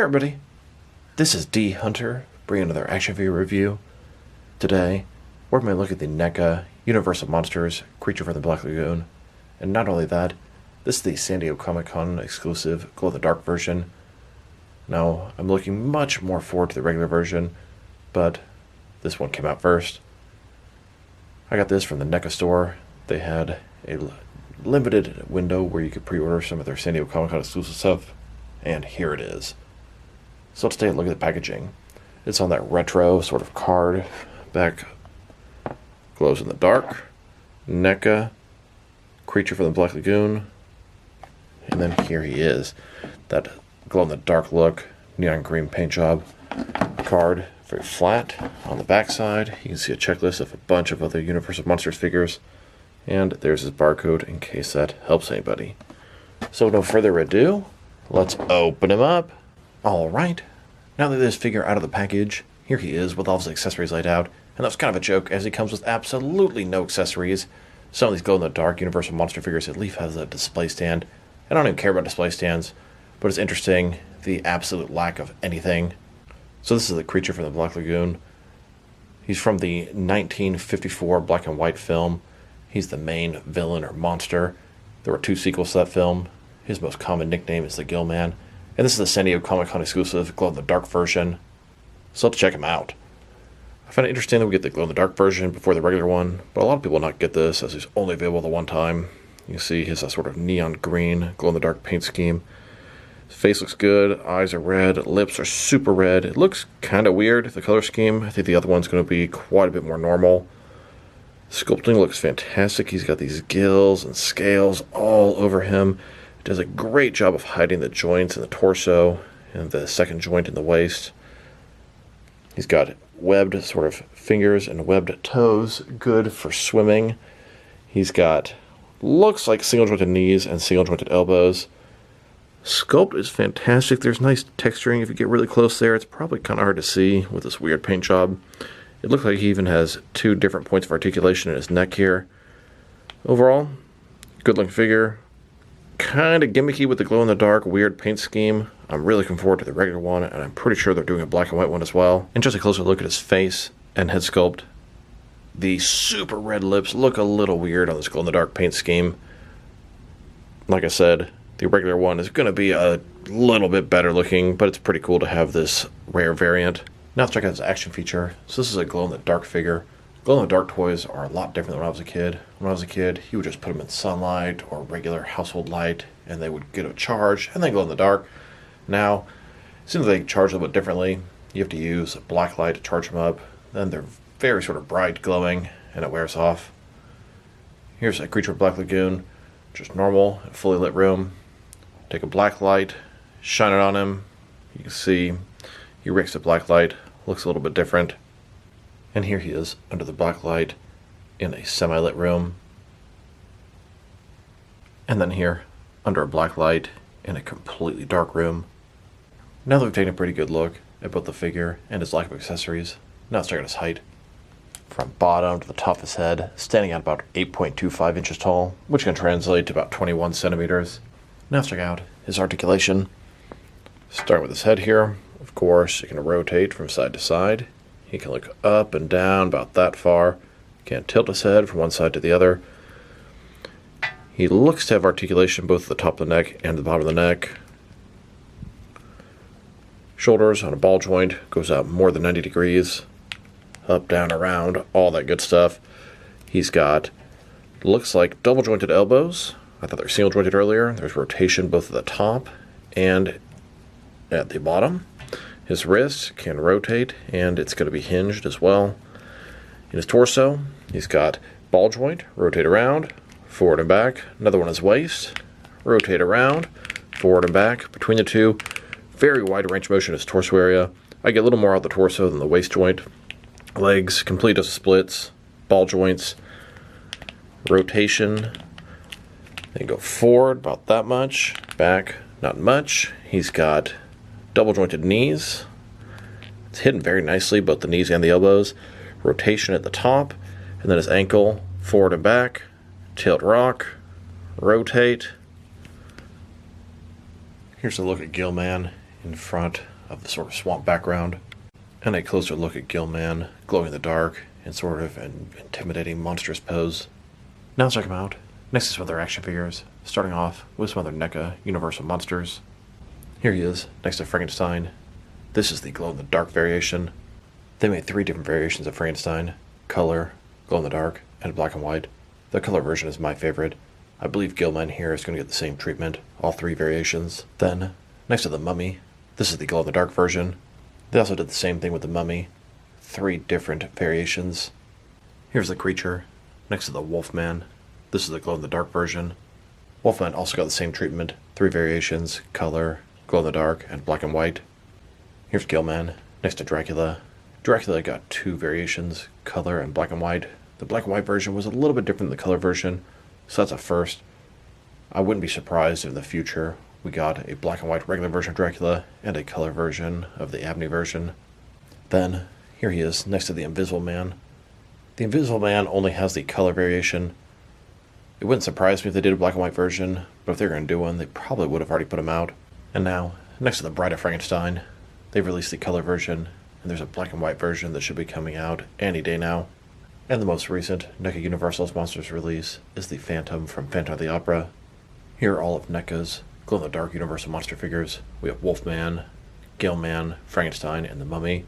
everybody, this is D Hunter, bringing another action figure review. Today, we're going to look at the Neca Universal Monsters Creature from the Black Lagoon. And not only that, this is the San Diego Comic-Con exclusive glow-in-the-dark version. Now, I'm looking much more forward to the regular version, but this one came out first. I got this from the Neca store. They had a limited window where you could pre-order some of their San Diego Comic-Con exclusive stuff, and here it is. So let's take a look at the packaging. It's on that retro sort of card. Back glows in the dark. Neca, Creature from the Black Lagoon. And then here he is. That glow-in-the-dark look, neon green paint job. Card, very flat. On the back side, you can see a checklist of a bunch of other Universal Monsters figures. And there's his barcode in case that helps anybody. So no further ado, let's open him up. Alright, now that this figure out of the package, here he is with all his accessories laid out. And that's kind of a joke, as he comes with absolutely no accessories. Some of these glow-in-the-dark Universal Monster figures at least have a display stand. I don't even care about display stands, but it's interesting, the absolute lack of anything. So this is the Creature from the Black Lagoon. He's from the 1954 black and white film. He's the main villain or monster. There were 2 sequels to that film. His most common nickname is the Gill Man. And this is the San Diego Comic-Con exclusive glow-in-the-dark version. So let's check him out. I find it interesting that we get the glow-in-the-dark version before the regular one, but a lot of people will not get this as he's only available the one time. You can see his sort of neon green glow-in-the-dark paint scheme. His face looks good, eyes are red, lips are super red. It looks kind of weird, the color scheme. I think the other one's going to be quite a bit more normal. Sculpting looks fantastic. He's got these gills and scales all over him. It does a great job of hiding the joints in the torso and the second joint in the waist. He's got webbed sort of fingers and webbed toes, good for swimming. He's got, looks like single jointed knees and single jointed elbows. Sculpt is fantastic. There's nice texturing. If you get really close there, it's probably kind of hard to see with this weird paint job. It looks like he even has 2 different points of articulation in his neck here. Overall, good looking figure. Kind of gimmicky with the glow-in-the-dark weird paint scheme. I'm really looking forward to the regular one, and I'm pretty sure they're doing a black and white one as well. And just a closer look at his face and head sculpt. The super red lips look a little weird on this glow-in-the-dark paint scheme. Like I said, the regular one is going to be a little bit better looking, but it's pretty cool to have this rare variant. Now let's check out his action feature. So this is a glow-in-the-dark figure. Glow-in-the-dark toys are a lot different than when I was a kid. When I was a kid, you would just put them in sunlight or regular household light, and they would get a charge, and then glow in the dark. Now, it seems like they charge a little bit differently. You have to use a black light to charge them up. Then they're very sort of bright glowing, and it wears off. Here's a Creature of Black Lagoon, just normal, fully lit room. Take a black light, shine it on him. You can see he rakes the black light, looks a little bit different. And here he is under the black light in a semi-lit room. And then here, under a black light in a completely dark room. Now that we've taken a pretty good look at both the figure and his lack of accessories, now let's check out his height. From bottom to the top of his head, standing at about 8.25 inches tall, which can translate to about 21 centimeters. Now let's check out his articulation. Starting with his head here, of course, it can rotate from side to side. He can look up and down about that far. Can't tilt his head from one side to the other. He looks to have articulation both at the top of the neck and the bottom of the neck. Shoulders on a ball joint, goes out more than 90 degrees. Up, down, around, all that good stuff. He's got, looks like double jointed elbows. I thought they were single jointed earlier. There's rotation both at the top and at the bottom. His wrist can rotate, and it's going to be hinged as well. In his torso, he's got ball joint, rotate around, forward and back. Another one is waist, rotate around, forward and back. Between the two, very wide range of motion in his torso area. I get a little more out of the torso than the waist joint. Legs, complete as splits, ball joints, rotation. Then go forward about that much, back not much. He's got double jointed knees. It's hidden very nicely, both the knees and the elbows. Rotation at the top, and then his ankle, forward and back, tilt rock, rotate. Here's a look at Gill Man in front of the sort of swamp background, and a closer look at Gill Man, glowing in the dark, in sort of an intimidating monstrous pose. Now let's check them out. Next is some of their action figures, starting off with some other NECA Universal Monsters. Here he is, next to Frankenstein. This is the glow-in-the-dark variation. They made 3 different variations of Frankenstein: color, glow-in-the-dark, and black and white. The color version is my favorite. I believe Gill Man here is going to get the same treatment, all 3 variations. Then, next to the Mummy, this is the glow-in-the-dark version. They also did the same thing with the Mummy, 3 different variations. Here's the creature, next to the Wolfman. This is the glow-in-the-dark version. Wolfman also got the same treatment, 3 variations: color, glow-in-the-dark, and black and white. Here's Gill Man, next to Dracula. Dracula got 2 variations, color and black and white. The black and white version was a little bit different than the color version, so that's a first. I wouldn't be surprised if in the future we got a black and white regular version of Dracula and a color version of the Abney version. Then, here he is, next to the Invisible Man. The Invisible Man only has the color variation. It wouldn't surprise me if they did a black and white version, but if they're going to do one, they probably would have already put him out. And now, next to the Bride of Frankenstein, they've released the color version, and there's a black and white version that should be coming out any day now. And the most recent NECA Universal Monsters release is the Phantom from Phantom of the Opera. Here are all of NECA's glow-in-the-dark Universal Monster figures. We have Wolfman, Gill Man, Frankenstein, and the Mummy.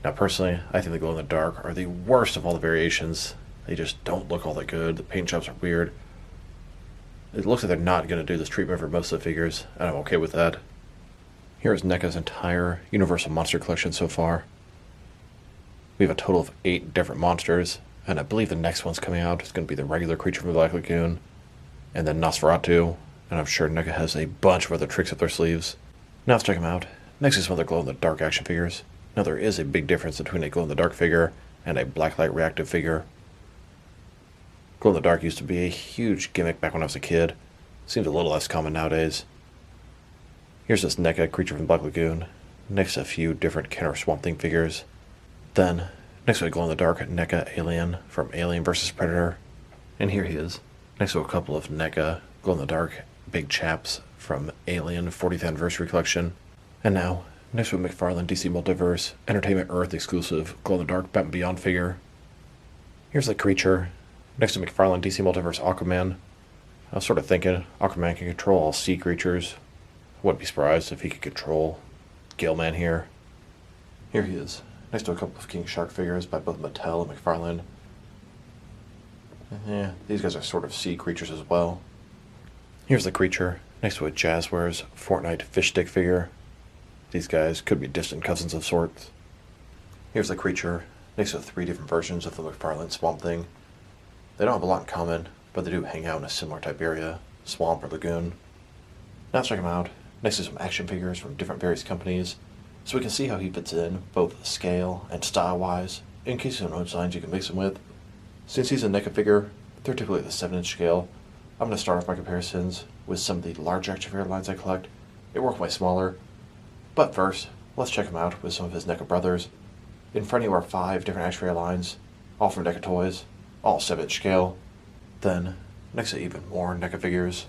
Now personally, I think the glow-in-the-dark are the worst of all the variations. They just don't look all that good. The paint jobs are weird. It looks like they're not going to do this treatment for most of the figures, and I'm okay with that. Here is NECA's entire Universal Monster collection so far. We have a total of 8 different monsters, and I believe the next one's coming out is going to be the regular creature from the Black Lagoon, and then Nosferatu, and I'm sure NECA has a bunch of other tricks up their sleeves. Now let's check them out. Next is some other glow-in-the-dark action figures. Now there is a big difference between a glow-in-the-dark figure and a blacklight reactive figure. Glow-in-the-dark used to be a huge gimmick back when I was a kid. Seems a little less common nowadays. Here's this NECA creature from the Black Lagoon, next to a few different Kenner Swamp Thing figures. Then, next to a glow-in-the-dark NECA alien from Alien vs. Predator. And here he is, next to a couple of NECA glow-in-the-dark big chaps from Alien 40th Anniversary Collection. And now, next to a McFarlane DC Multiverse Entertainment Earth exclusive glow-in-the-dark Batman Beyond figure. Here's the creature, next to McFarlane DC Multiverse Aquaman. I was sort of thinking Aquaman can control all sea creatures. Wouldn't be surprised if he could control Gill Man here. Here he is, next to a couple of King Shark figures by both Mattel and McFarlane. Yeah, these guys are sort of sea creatures as well. Here's the creature, next to a Jazzwares Fortnite fish stick figure. These guys could be distant cousins of sorts. Here's the creature, next to 3 different versions of the McFarlane Swamp Thing. They don't have a lot in common, but they do hang out in a similar type area, swamp or lagoon. Now let's check them out, next to some action figures from different various companies, so we can see how he fits in, both scale and style-wise, in case you don't know which lines you can mix him with. Since he's a NECA figure, they're typically the 7-inch scale. I'm going to start off my comparisons with some of the large action figure lines I collect. They work way smaller. But first, let's check him out with some of his NECA brothers. In front of you are 5 different action figure lines, all from NECA Toys, all 7-inch scale. Then, next to even more NECA figures.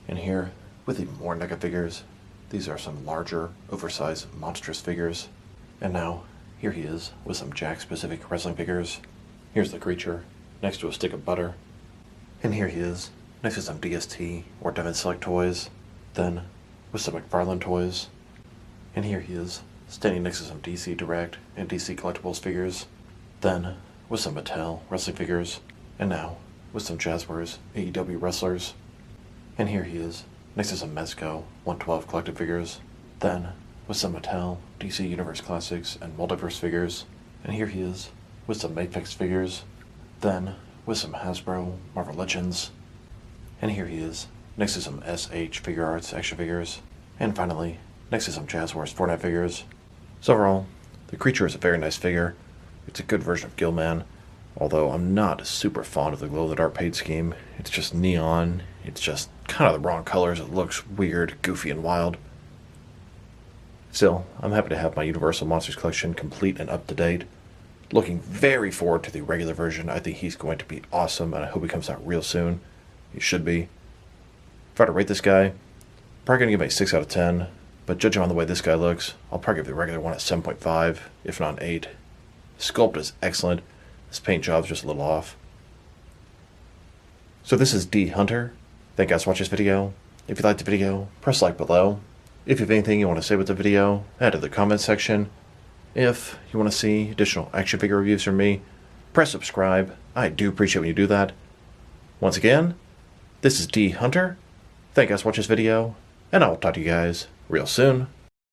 And here, with even more NECA figures, these are some larger, oversized, monstrous figures. And now, here he is with some Jack-specific wrestling figures. Here's the creature, next to a stick of butter. And here he is, next to some DST or Devon Select toys. Then, with some McFarlane toys. And here he is, standing next to some DC Direct and DC Collectibles figures. Then, with some Mattel wrestling figures. And now, with some Jazzwares AEW wrestlers. And here he is, next to some Mezco 112 collected figures. Then, with some Mattel DC Universe Classics and Multiverse figures. And here he is, with some Maplex figures. Then, with some Hasbro Marvel Legends. And here he is, next to some SH Figure Arts action figures. And finally, next to some Jazzwares Fortnite figures. So overall, the creature is a very nice figure. It's a good version of Gill Man, although I'm not super fond of the glow-in-the-dark paint scheme. It's just neon, it's just kind of the wrong colors, it looks weird, goofy, and wild. Still, I'm happy to have my Universal Monsters collection complete and up to date. Looking very forward to the regular version. I think he's going to be awesome, and I hope he comes out real soon. He should be. If I had to rate this guy, probably going to give him a 6 out of 10. but judging on the way this guy looks, I'll probably give the regular one a 7.5, if not an 8. Sculpt is excellent. This paint job's just a little off. So this is D Hunter. Thank you guys for watching this video. If you liked the video, press like below. If you have anything you want to say with the video, add to the comment section. If you want to see additional action figure reviews from me, press subscribe. I do appreciate when you do that. Once again, this is D Hunter. Thank you guys for watching this video, and I will talk to you guys real soon.